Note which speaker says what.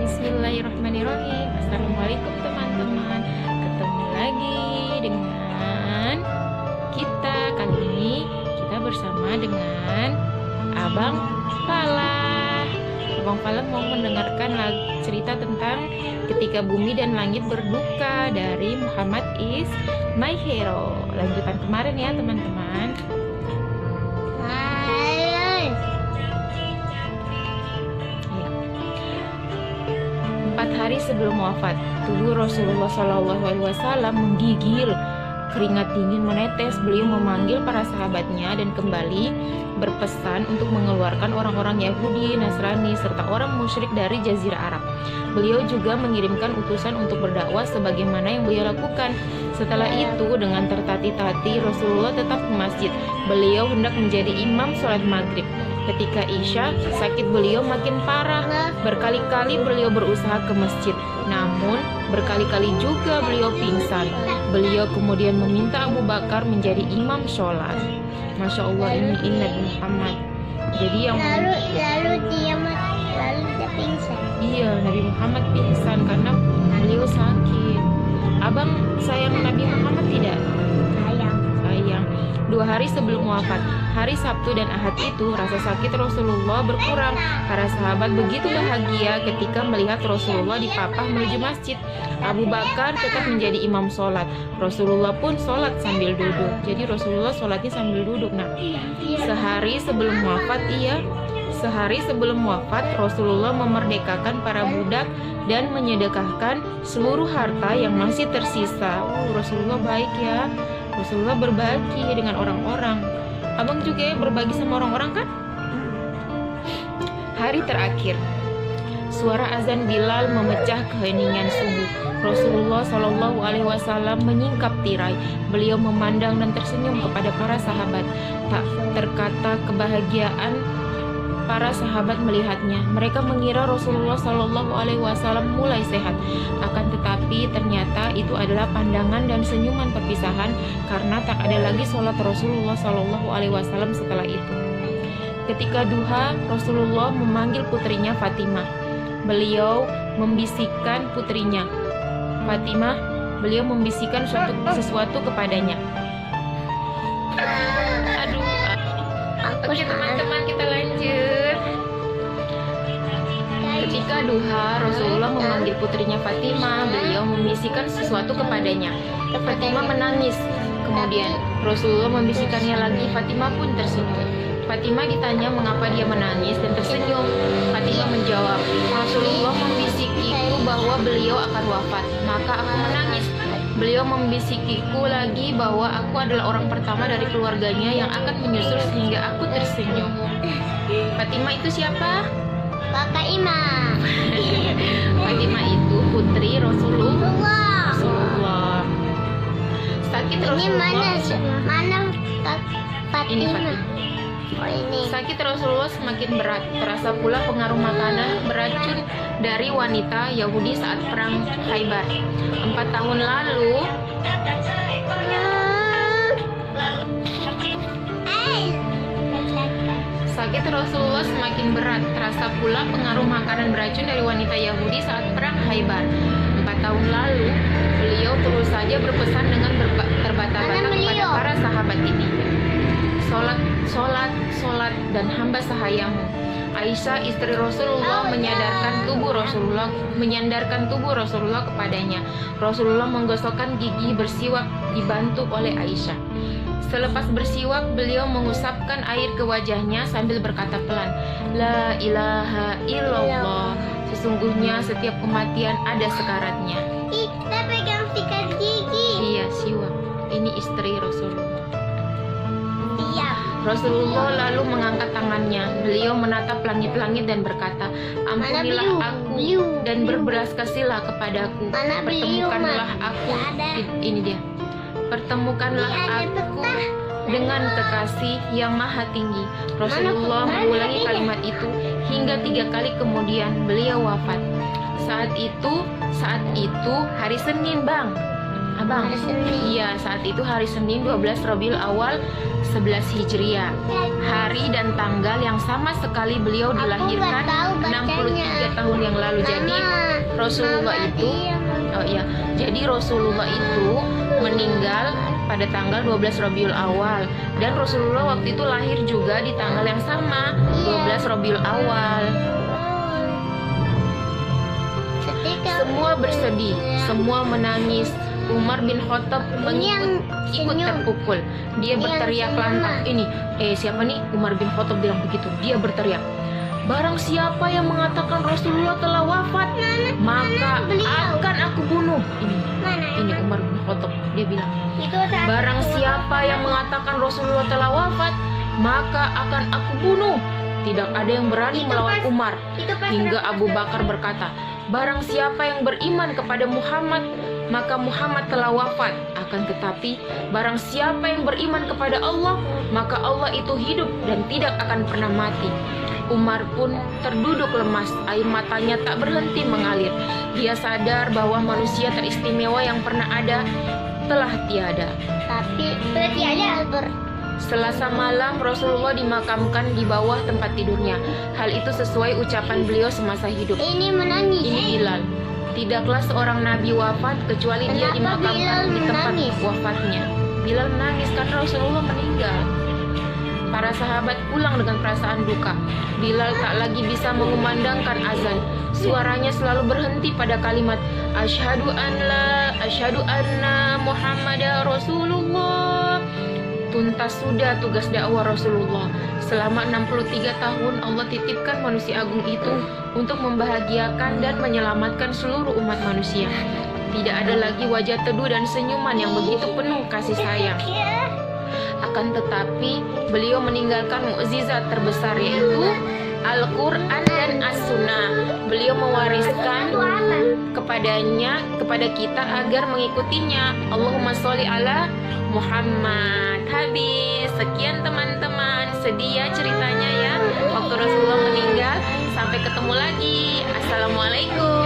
Speaker 1: Bismillahirrahmanirrahim. Assalamualaikum teman-teman. Ketemu lagi dengan kita. Kali ini kita bersama dengan Abang Fala. Abang Fala mau mendengarkan cerita tentang Ketika Bumi dan Langit Berduka dari Muhammad is My Hero. Lanjutan kemarin ya teman-teman. 4 hari sebelum wafat, tubuh Rasulullah SAW menggigil, keringat dingin menetes. Beliau memanggil para sahabatnya dan kembali berpesan untuk mengeluarkan orang-orang Yahudi, Nasrani, serta orang musyrik dari Jazirah Arab. Beliau juga mengirimkan utusan untuk berdakwah sebagaimana yang beliau lakukan. Setelah itu, dengan tertati-tati, Rasulullah tetap ke masjid. Beliau hendak menjadi imam sholat maghrib. Ketika Isya, sakit beliau makin parah. Berkali-kali beliau berusaha ke masjid, namun berkali-kali juga beliau pingsan. Beliau kemudian meminta Abu Bakar menjadi imam sholat. Masya Allah, ini Nabi Muhammad. Jadi yang lalu dia pingsan. Iya, Nabi Muhammad pingsan karena beliau sakit. Abang sayang Nabi Muhammad tidak? Sayang. 2 hari sebelum wafat, hari Sabtu dan Ahad itu, rasa sakit Rasulullah berkurang. Para sahabat begitu bahagia ketika melihat Rasulullah dipapah menuju masjid. Abu Bakar tetap menjadi imam sholat. Rasulullah pun sholat sambil duduk. Jadi Rasulullah sholatnya sambil duduk. Nah, sehari sebelum wafat Rasulullah memerdekakan para budak dan menyedekahkan seluruh harta yang masih tersisa. Rasulullah baik ya. Rasulullah berbagi dengan orang-orang. Abang juga berbagi sama orang-orang kan? Hari terakhir, suara azan Bilal memecah keheningan subuh. Rasulullah SAW menyingkap tirai. Beliau memandang dan tersenyum kepada para sahabat. Tak terkata kebahagiaan para sahabat melihatnya. Mereka mengira Rasulullah SAW mulai sehat. Akan tetapi ternyata itu adalah pandangan dan senyuman perpisahan, karena tak ada lagi sholat Rasulullah SAW setelah itu. Ketika duha, Rasulullah memanggil putrinya Fatimah. Beliau membisikkan putrinya Fatimah. Beliau membisikkan sesuatu kepadanya. Oke teman-teman, kita lanjut. Ketika duha, Rasulullah memanggil putrinya Fatimah. Beliau membisikkan sesuatu kepadanya. Fatimah menangis. Kemudian Rasulullah membisikkannya lagi. Fatimah pun tersenyum. Fatimah ditanya mengapa dia menangis dan tersenyum. Fatimah menjawab, Rasulullah membisikiku bahwa beliau akan wafat, maka aku menangis. Beliau membisikiku lagi bahwa aku adalah orang pertama dari keluarganya yang akan menyusul, sehingga aku tersenyum. Fatimah itu siapa?
Speaker 2: Kakak Imam.
Speaker 1: Fatimah itu putri Rasulullah. Sakit Rasulullah.
Speaker 2: Mana Fatimah?
Speaker 1: Ini Fatimah.
Speaker 2: Oh, ini.
Speaker 1: Sakit Rasulullah semakin berat. Terasa pula pengaruh makanan beracun dari wanita Yahudi saat perang Khaybar 4 tahun lalu. Sakit Rasulullah semakin berat. Terasa pula pengaruh makanan beracun dari wanita Yahudi saat perang Khaybar 4 tahun lalu. Beliau terus saja berpesan dengan terbata-bata kepada para sahabat ini. Sholat dan hamba sahayamu. Aisyah istri Rasulullah menyandarkan tubuh Rasulullah kepadanya. Rasulullah menggosokkan gigi bersiwak dibantu oleh Aisyah. Selepas bersiwak, beliau mengusapkan air ke wajahnya sambil berkata pelan, La ilaha illallah. Sesungguhnya setiap kematian ada sekaratnya.
Speaker 2: Kita pegang sikat gigi.
Speaker 1: Iya, siwak. Ini istri Rasulullah.
Speaker 2: Siap.
Speaker 1: Rasulullah lalu mengangkat tangannya. Beliau menatap langit-langit dan berkata, Ampunilah aku dan berbelas kasihlah kepadaku. Pertemukanlah aku. Ini dia. Pertemukanlah aku dengan kekasih yang maha tinggi. Rasulullah mengulangi kalimat itu hingga 3 kali, kemudian beliau wafat. Saat itu hari Senin, Bang. Abang.
Speaker 2: Hari Senin.
Speaker 1: Iya, saat itu hari Senin 12 Rabiul Awal 11 Hijriah. Hari dan tanggal yang sama sekali beliau
Speaker 2: Aku
Speaker 1: dilahirkan
Speaker 2: nggak tahu bacanya.
Speaker 1: 63 tahun yang lalu. Jadi Rasulullah itu jadi Rasulullah itu meninggal pada tanggal 12 Rabiul Awal, dan Rasulullah waktu itu lahir juga di tanggal yang sama, 12 Rabiul Awal. Semua bersedih, semua menangis. Umar bin Khattab ikut terpukul. Dia berteriak lantang. Siapa nih? Umar bin Khattab bilang begitu. Dia berteriak, barang siapa yang mengatakan Rasulullah telah wafat, maka akan aku bunuh. Ini Umar bin Khattab. Dia bilang, barang siapa yang mengatakan Rasulullah telah wafat, maka akan aku bunuh. Tidak ada yang berani melawan Umar. Hingga Abu Bakar berkata, barang siapa yang beriman kepada Muhammad, maka Muhammad telah wafat. Akan tetapi, barang siapa yang beriman kepada Allah, maka Allah itu hidup dan tidak akan pernah mati. Umar pun terduduk lemas, air matanya tak berhenti mengalir. Dia sadar bahwa manusia teristimewa yang pernah ada telah tiada.
Speaker 2: Tapi berarti ada Albert.
Speaker 1: Selasa malam Rasulullah dimakamkan di bawah tempat tidurnya. Hal itu sesuai ucapan beliau semasa hidup.
Speaker 2: Ini menangis.
Speaker 1: Ini Bilal. Tidaklah seorang nabi wafat kecuali dia
Speaker 2: Kenapa
Speaker 1: dimakamkan
Speaker 2: Bilal
Speaker 1: di tempat
Speaker 2: menangis?
Speaker 1: wafatnya. Bilal menangis karena Rasulullah meninggal. Para sahabat pulang dengan perasaan duka. Bilal tak lagi bisa mengumandangkan azan. Suaranya selalu berhenti pada kalimat asyhadu anna Muhammadar Rasulullah. Tuntas sudah tugas dakwah Rasulullah. Selama 63 tahun Allah titipkan manusia agung itu untuk membahagiakan dan menyelamatkan seluruh umat manusia. Tidak ada lagi wajah teduh dan senyuman yang begitu penuh kasih sayang. Akan tetapi beliau meninggalkan mukjizat terbesar, yaitu Al-Quran dan As-Sunnah. Beliau mewariskan kepada kita agar mengikutinya. Allahumma sholli ala Muhammad. Habis. Sekian teman-teman, sedih ya ceritanya ya waktu Rasulullah meninggal. Sampai ketemu lagi. Assalamualaikum.